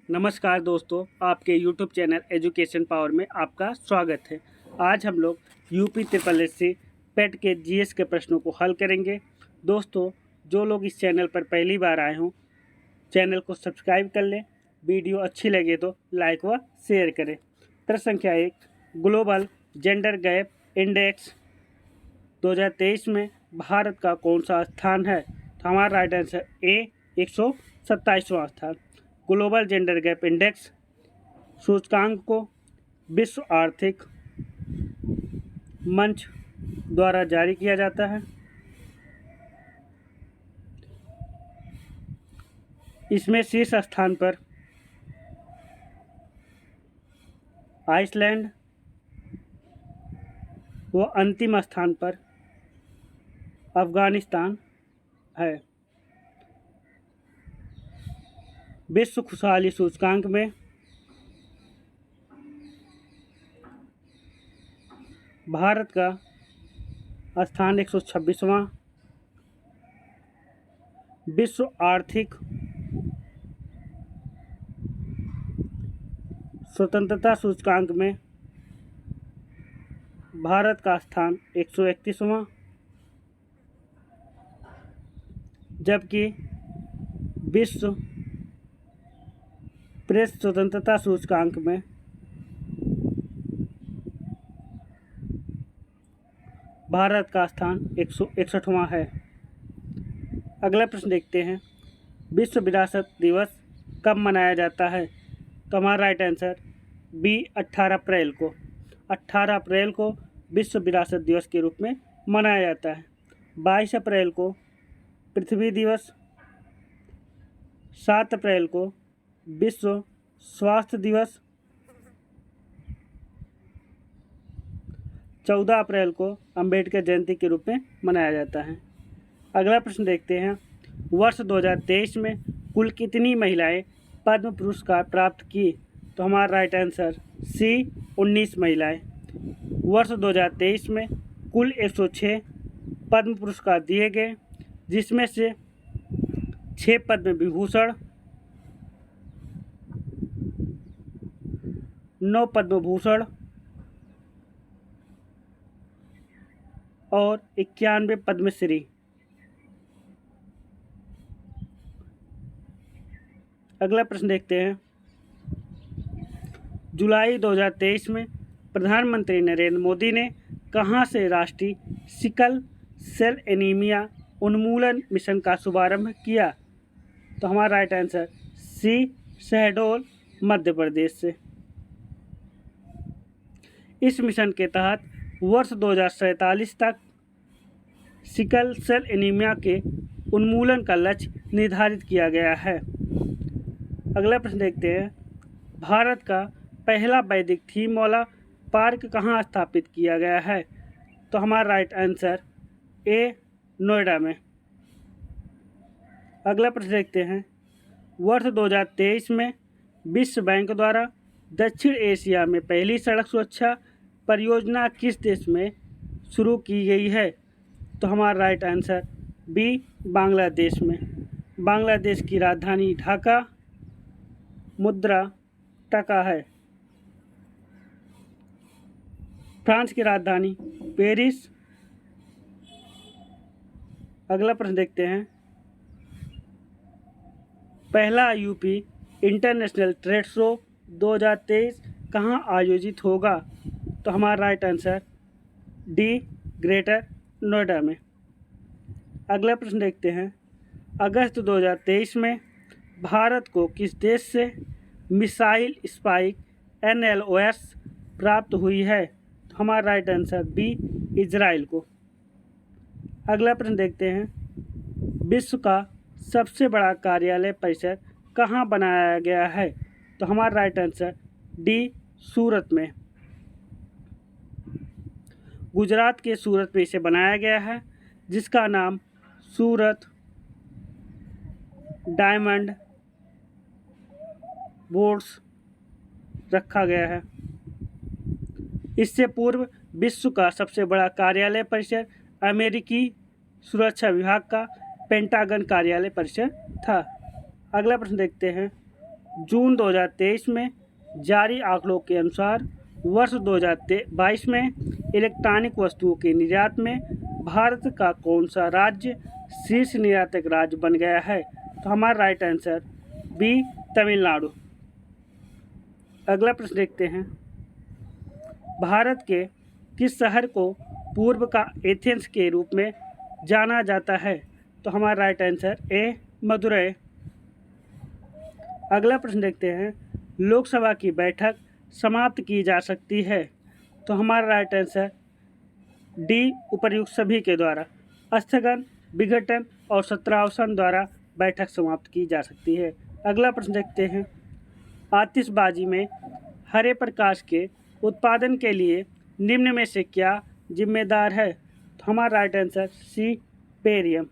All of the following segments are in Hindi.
नमस्कार दोस्तों, आपके यूट्यूब चैनल एजुकेशन पावर में आपका स्वागत है। आज हम लोग यूपी ट्रिपल एससी पेट के जीएस के प्रश्नों को हल करेंगे। दोस्तों, जो लोग इस चैनल पर पहली बार आए हों, चैनल को सब्सक्राइब कर लें। वीडियो अच्छी लगे तो लाइक व शेयर करें। प्रश्न संख्या 1, ग्लोबल जेंडर गैप इंडेक्स 2023 में भारत का कौन सा स्थान है? तो हमारा राइट आंसर ए 127वां स्थान। ग्लोबल जेंडर गैप इंडेक्स सूचकांक को विश्व आर्थिक मंच द्वारा जारी किया जाता है। इसमें शीर्ष स्थान पर आइसलैंड व अंतिम स्थान पर अफगानिस्तान है। विश्व खुशहाली सूचकांक में भारत का स्थान 126वां। विश्व आर्थिक स्वतंत्रता सूचकांक में भारत का स्थान 131वां, जबकि विश्व प्रेस स्वतंत्रता सूचकांक में भारत का स्थान 161वां है। अगला प्रश्न देखते हैं, विश्व विरासत दिवस कब मनाया जाता है? तो हमारा राइट आंसर बी 18 अप्रैल को। 18 अप्रैल को विश्व विरासत दिवस के रूप में मनाया जाता है। 22 अप्रैल को पृथ्वी दिवस, 7 अप्रैल को विश्व स्वास्थ्य दिवस, 14 अप्रैल को अंबेडकर जयंती के रूप में मनाया जाता है। अगला प्रश्न देखते हैं, वर्ष 2023 में कुल कितनी महिलाएं पद्म पुरस्कार प्राप्त की? तो हमारा राइट आंसर सी 19 महिलाएं। वर्ष 2023 में कुल 106 पद्म पुरस्कार दिए गए, जिसमें से 6 पद्म विभूषण, 9 पद्म भूषण और 91 पद्मश्री। अगला प्रश्न देखते हैं, जुलाई 2023 में प्रधानमंत्री नरेंद्र मोदी ने कहां से राष्ट्रीय सिकल सेल एनीमिया उन्मूलन मिशन का शुभारंभ किया? तो हमारा right answer C Shahdol Madhya Pradesh से। इस मिशन के तहत वर्ष 2047 तक सिकल सेल एनीमिया के उन्मूलन का लक्ष्य निर्धारित किया गया है। अगला प्रश्न देखते हैं, भारत का पहला वैदिक थीम वाला पार्क कहाँ स्थापित किया गया है? तो हमारा राइट आंसर ए नोएडा में। अगला प्रश्न देखते हैं, वर्ष 2023 में विश्व बैंक द्वारा दक्षिण एशिया में पहली सड़क सुरक्षा परियोजना किस देश में शुरू की गई है? तो हमारा राइट आंसर बी बांग्लादेश में। बांग्लादेश की राजधानी ढाका, मुद्रा टका है। फ्रांस की राजधानी पेरिस। अगला प्रश्न देखते हैं, पहला यूपी इंटरनेशनल ट्रेड शो 2023 कहाँ आयोजित होगा? तो हमारा right answer D greater Noida में। अगला प्रश्न देखते हैं, अगस्त 2023 में भारत को किस देश से मिसाइल स्पाइक NLOS प्राप्त हुई है? तो हमारा राइट आंसर बी इजराइल को। अगला प्रश्न देखते हैं, विश्व का सबसे बड़ा कार्यालय परिसर कहाँ बनाया गया है? तो हमारा राइट आंसर डी सूरत में। गुजरात के सूरत में इसे बनाया गया है, जिसका नाम सूरत डायमंड बोर्ड्स रखा गया है। इससे पूर्व विश्व का सबसे बड़ा कार्यालय परिसर अमेरिकी सुरक्षा विभाग का पेंटागन कार्यालय परिसर था। अगला प्रश्न देखते हैं, जून 2023 में जारी आंकड़ों के अनुसार वर्ष 2022 में इलेक्ट्रॉनिक वस्तुओं के निर्यात में भारत का कौन सा राज्य शीर्ष निर्यातक राज्य बन गया है? तो हमारा राइट आंसर बी, तमिलनाडु। अगला प्रश्न देखते हैं, भारत के किस शहर को पूर्व का एथेंस के रूप में जाना जाता है? तो हमारा राइट आंसर ए, मदुरै। अगला प्रश्न देखते हैं, लोकसभा की बैठक समाप्त की जा सकती है? तो हमारा राइट आंसर डी, उपर्युक्त सभी के द्वारा स्थगन, विघटन और सत्रावसान द्वारा बैठक समाप्त की जा सकती है। अगला प्रश्न देखते हैं, आतिशबाजी में हरे प्रकाश के उत्पादन के लिए निम्न में से क्या जिम्मेदार है? तो हमारा राइट आंसर सी, बेरियम।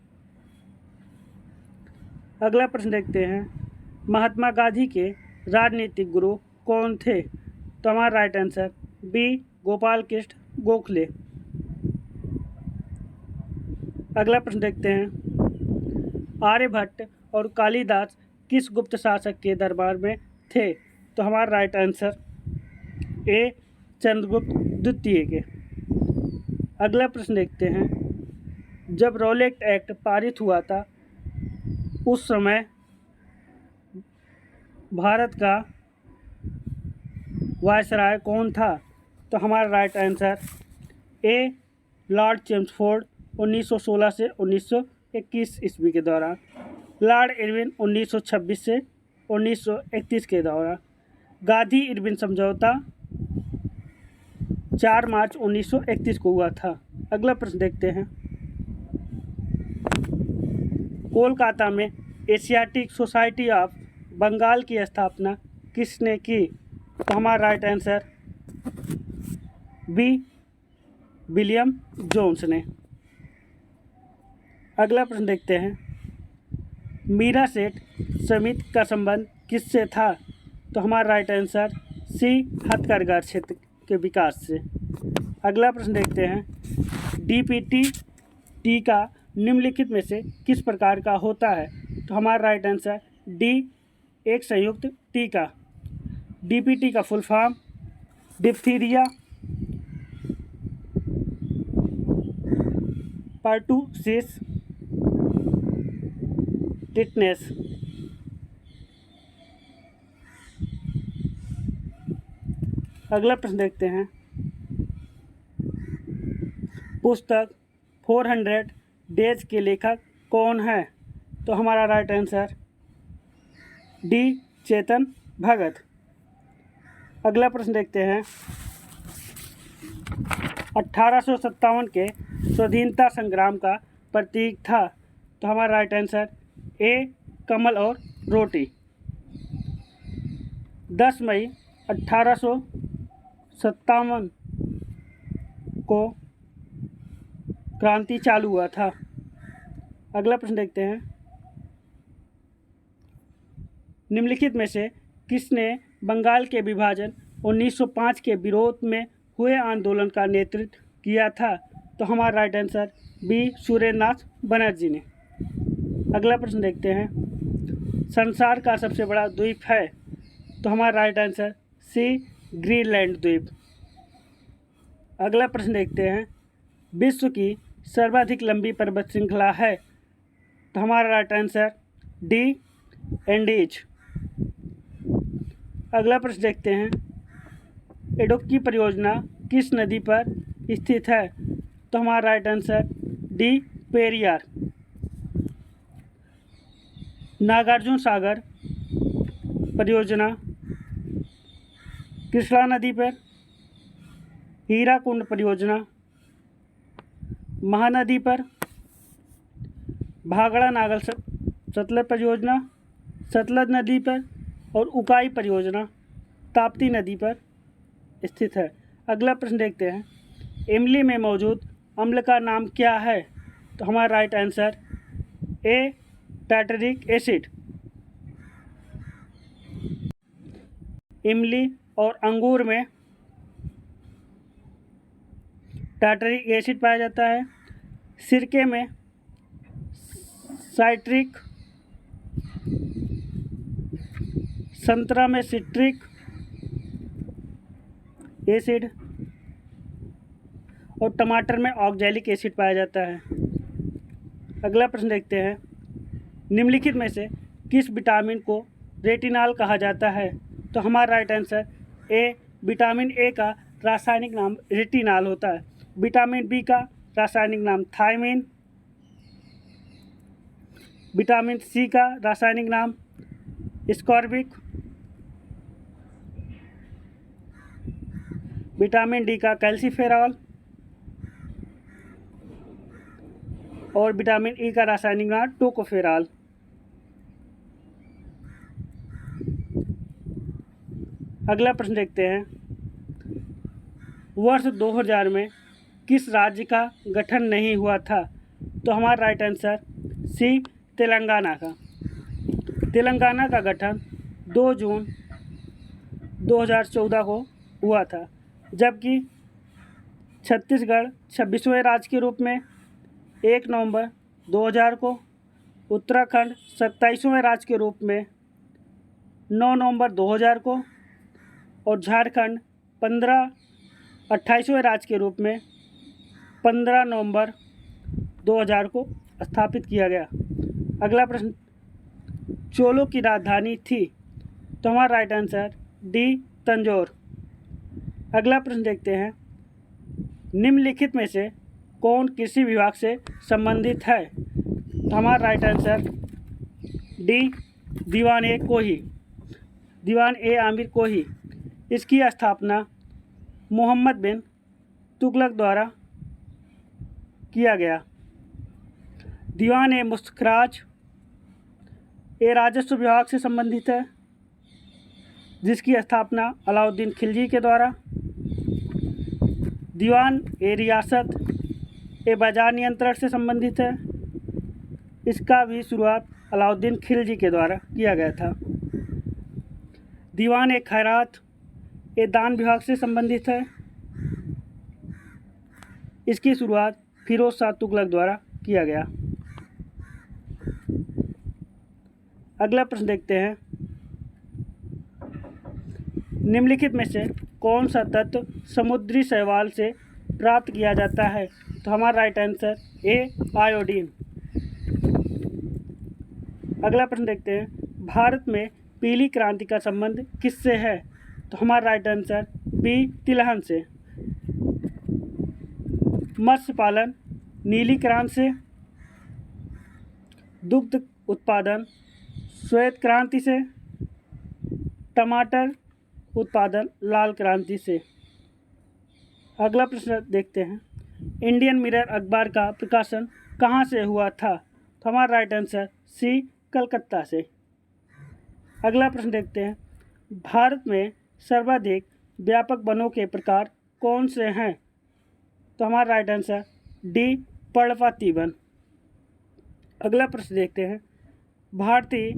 अगला प्रश्न देखते हैं, महात्मा गांधी के राजनीतिक गुरु कौन थे? तो हमारा right answer B, Gopal Krishna Gokhale. अगला प्रश्न देखते हैं, आर्यभट्ट और कालिदास किस गुप्त शासक के दरबार में थे? तो हमारा राइट आंसर ए, चंद्रगुप्त द्वितीय के। अगला प्रश्न देखते हैं, जब रॉलेट एक्ट पारित हुआ था उस समय भारत का वायसराय कौन था? तो हमारा right answer A, Lord Chelmsford 1916 से 1921 ईस्वी के दौरान, लॉर्ड इरविन 1926 से 1931 के दौरान, गांधी इरविन समझौता 4 मार्च 1931 को हुआ था। अगला प्रश्न देखते हैं, कोलकाता में एशियाटिक सोसाइटी ऑफ बंगाल की स्थापना किसने की? तो हमारा right answer B, William Jones ने। अगला प्रश्न देखते हैं, मीरा सेठ समिति का संबंध किससे था? तो हमारा राइट आंसर सी, हथकरघा क्षेत्र के विकास से। अगला प्रश्न देखते हैं, डीपीटी टीका निम्नलिखित में से किस प्रकार का होता है? तो हमारा राइट आंसर डी, एक संयुक्त टीका। डीपीटी का full form diphtheria, pertussis, tetanus. अगला प्रश्न देखते हैं, पुस्तक 400 डेज के लेखक कौन है? तो हमारा right answer D, Chetan Bhagat. अगला प्रश्न देखते हैं, 1857 के स्वाधीनता संग्राम का प्रतीक था? तो हमारा राइट आंसर ए, कमल और रोटी। 10 मई 1857 को क्रांति चालू हुआ था। अगला प्रश्न देखते हैं, निम्नलिखित में से किसने बंगाल के विभाजन 1905 के विरोध में हुए आंदोलन का नेतृत्व किया था? तो हमारा right answer B, Surendranath Banerjee ने। अगला प्रश्न देखते हैं, संसार का सबसे बड़ा द्वीप है? तो हमारा राइट आंसर सी, ग्रीनलैंड द्वीप। अगला प्रश्न देखते हैं, विश्व की सर्वाधिक लंबी पर्वत श्रृंखला है? तो हमारा राइट आंसर डी, एंडीज। अगला प्रश्न देखते हैं, इडुक्की परियोजना किस नदी पर स्थित है? तो हमारा right answer D, Periyar. Nagarjuna Sagar परियोजना कृष्णा नदी पर, हीराकुंड परियोजना महानदी पर, भागड़ा नागल सतलज परियोजना सतलज नदी पर और उकाई परियोजना ताप्ती नदी पर स्थित है। अगला प्रश्न देखते हैं, इमली में मौजूद अम्ल का नाम क्या है? तो हमारा right answer A, tartaric acid. इमली और अंगूर में टार्टरिक एसिड पाया जाता है। सिरके में संतरा में सिट्रिक एसिड और टमाटर में ऑक्जेलिक एसिड पाया जाता है। अगला प्रश्न देखते हैं, निम्नलिखित में से किस विटामिन को रेटिनॉल कहा जाता है? तो हमारा right answer A, vitamin A का रासायनिक नाम रेटिनॉल होता है। विटामिन बी का रासायनिक नाम थायमिन, विटामिन सी का रासायनिक नाम स्कॉर्बिक, विटामिन डी का कैल्सीफेरॉल और विटामिन ई का रासायनिक नाम टोकोफेरॉल। अगला प्रश्न देखते हैं, वर्ष 2000 में किस राज्य का गठन नहीं हुआ था? तो हमारा राइट आंसर सी, तेलंगाना का। तेलंगाना का गठन 2 जून 2014 को हुआ था, जबकि छत्तीसगढ़ 26वें राज्य के रूप में 1 नवंबर 2000 को, उत्तराखंड 27वें राज्य के रूप में 9 नवंबर 2000 को और झारखंड 28वें राज्य के रूप में 15 नवंबर 2000 को स्थापित किया गया। अगला प्रश्न, चोलों की राजधानी थी? तो हमारा राइट आंसर डी, तंजौर। अगला प्रश्न देखते हैं, निम्नलिखित में से कौन कृषि विभाग से संबंधित है? तो हमारा राइट आंसर डी, दीवान ए कोही, दीवान ए आमिर कोही। इसकी स्थापना मोहम्मद बिन तुगलक द्वारा किया गया। दीवान ए मुस्खराज ए राजस्व विभाग से संबंधित है, जिसकी स्थापना अलाउद्दीन खिलजी के द्वारा। दीवान ए रियासत ए बाजार नियंत्रण से संबंधित है, इसका भी शुरुआत अलाउद्दीन खिलजी के द्वारा किया गया था। दीवान ए खैरात ए दान विभाग से संबंधित है, इसकी शुरुआत फिरोज शाह तुगलक द्वारा किया गया। अगला प्रश्न देखते हैं, निम्नलिखित में से कौन सा तत्व समुद्री शैवाल से प्राप्त किया जाता है? तो हमारा राइट आंसर ए, आयोडीन। अगला प्रश्न देखते हैं, भारत में पीली क्रांति का संबंध किससे है? तो हमारा राइट आंसर बी, तिलहन से। मत्स्य पालन नीली क्रांति से, दुग्ध उत्पादन श्वेत क्रांति से, टमाटर उत्पादन लाल क्रांति से। अगला प्रश्न देखते हैं, इंडियन मिरर अखबार का प्रकाशन कहाँ से हुआ था? तो हमारा राइट आंसर सी, कलकत्ता से। अगला प्रश्न देखते हैं, भारत में सर्वाधिक व्यापक वनों के प्रकार कौन से हैं? तो हमारा राइट आंसर डी, पर्णपाती वन। अगला प्रश्न देखते हैं, भारतीय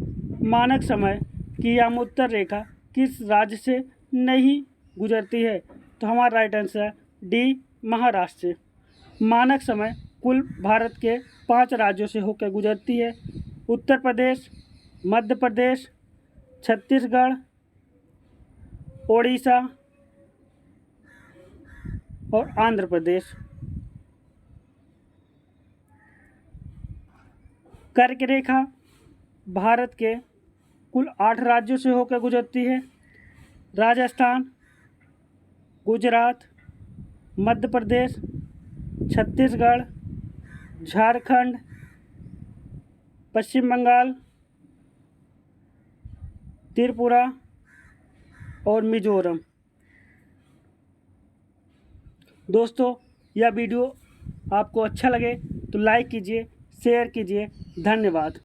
मानक समय की यामोत्तर रेखा किस राज्य से नहीं गुजरती है? तो हमारा राइट आंसर डी, महाराष्ट्र से। मानक समय कुल भारत के 5 राज्यों से होकर गुजरती है, उत्तर प्रदेश, मध्य प्रदेश, छत्तीसगढ़, ओडिशा और आंध्र प्रदेश। कर्क रेखा भारत के कुल 8 राज्यों से होकर गुजरती है, राजस्थान, गुजरात, मध्य प्रदेश, छत्तीसगढ़, झारखंड, पश्चिम बंगाल, त्रिपुरा और मिजोरम। दोस्तों, यह वीडियो आपको अच्छा लगे तो लाइक कीजिए, शेयर कीजिए। धन्यवाद।